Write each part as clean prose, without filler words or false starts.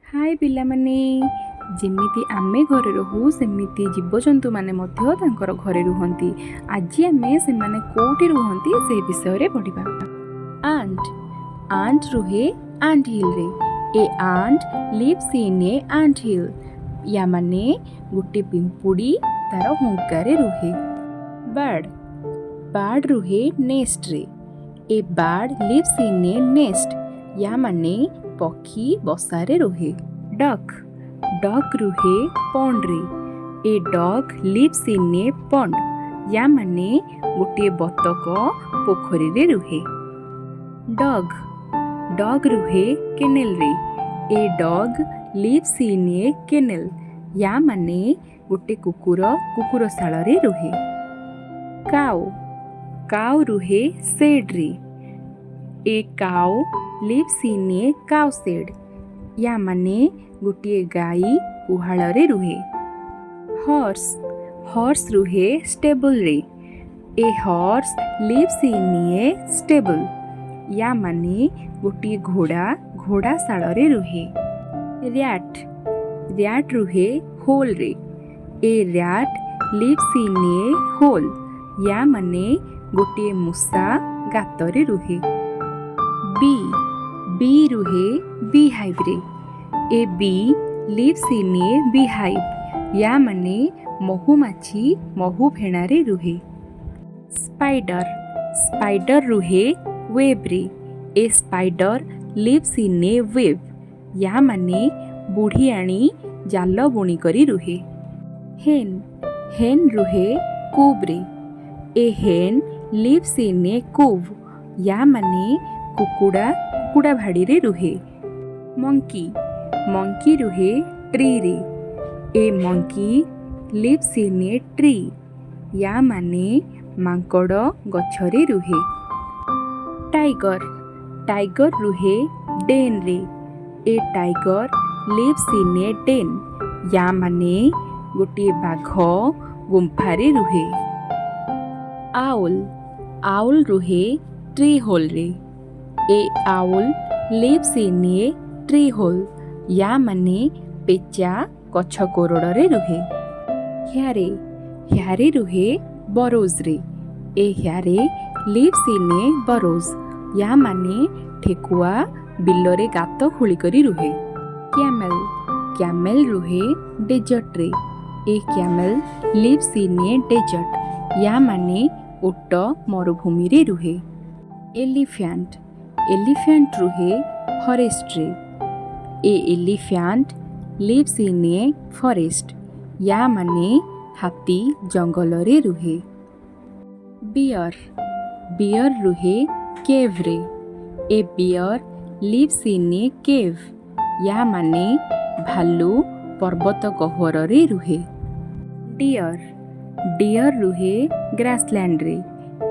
हाय पिलामाने जेमिति आमे घरे रहू सेमिति जीवजंतु माने मध्य तांकर घरे रुहंती। आज आमे सेमाने कोठी रुहंती से विषय रे पढिबा। आंट आंट रुहे आंट हिल रे। A ant lives in a ant hill. या माने गुटे पिंपुड़ी तार हुंकारे रुहे। बर्ड बर्ड रुहे नेस्ट रे। A bird lives in a nest. या माने पक्षी बसारे रुहे। डक डक रुहे पॉन्ड रे। A duck lives in a pond. या माने गोटे बतक पोखरी रे रुहे। डग डग रुहे केनेल रे। A dog lives in a kennel. या माने गोटे कुकुर कुकुरशाल रे रुहे। काउ काउ रुहे शेड रे। A cow lives in a cow shed. या माने गोटे गाई गुहाल रे रुहे। हॉर्स हॉर्स रुहे स्टेबल रे। A horse lives in a stable. या माने गोटे घोड़ा घोड़ाशाल रे रुहे। रैट रैट रुहे होल रे। A rat lives in a hole. या माने गोटे मूषा गात रे रुहे। बी बी रुहे बीहाइव रे। A bee lives in a beehive. या माने महुमाछी महु फेणा रे रुहे। स्पाइडर स्पाइडर रुहे वेब रे। A spider lives in a web. या माने बुढ़ियाणी जाल बुणी करी रुहे। हेन हेन रुहे कूब रे। ए हेन लिव्स इन ए कूब। या माने कुकुड़ा कुकुड़ा भाड़ी रे रुहे। मंकी मंकी रुहे ट्री रे। A monkey lives in a tree. या माने मांकड़ गछरे रुहे। टाइगर टाइगर रुहे डेन रे। A tiger lives in a den. या माने गोटे बाघ गुंफा रे रुहे। आउल आउल रुहे ट्री होल रे। A owl lives in a tree hole. या माने पेचा गछ कोरड़ रे रुहे। ह्यारे ह्यारे रुहे बरोज रे। A hare lives in a burrow. या माने ठेकुआ बिल रे गात खोली करी रुहे। कैमल कैमल रुहे डेजर्ट रे। A camel lives in a desert. या माने ऊट मरुभूमि रे रुहे। एलिफेंट एलिफेंट रुहे फॉरेस्ट रे। A elephant lives in a forest. या माने हाथी जंगल रे रुहे। बियर बियर रुहे केव रे। A bear lives in a cave. या माने भालू पर्वत गह्वर रे रुहे। डियर डियर रुहे ग्रासलैंड रे।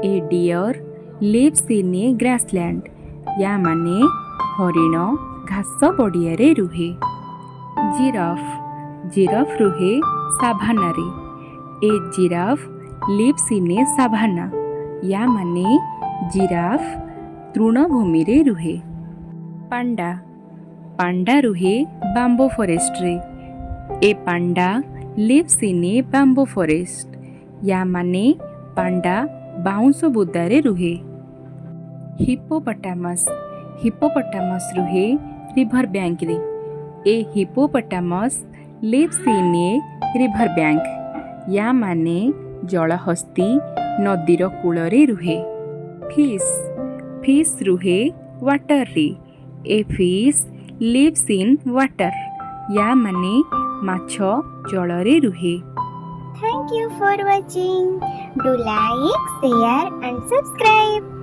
A deer lives in a grassland. या माने हरिण घास पड़िया रे रुहे। जिराफ जिराफ रुहे साभाना रे। ए जिराफ लिव्स इन ए साभाना। या माने जिराफ तृणभूमि रे रुहे। पांडा पांडा रुहे बांबो फॉरेस्ट रे। A panda lives in a bamboo forest. या माने पांडा बाउंस बुदा रे रुहे। हिप्पोपोटामस हिप्पोपोटामस रुहे रिवर बैंक रे। A hippopotamus lives in a river bank. या माने जलहस्ती नदीर कूल रे रुहे। फिश फिश रुहे वाटर रे। A fish lives in water. या माने माछ जल रे रुहे। Thank you for watching. Do like, share and subscribe.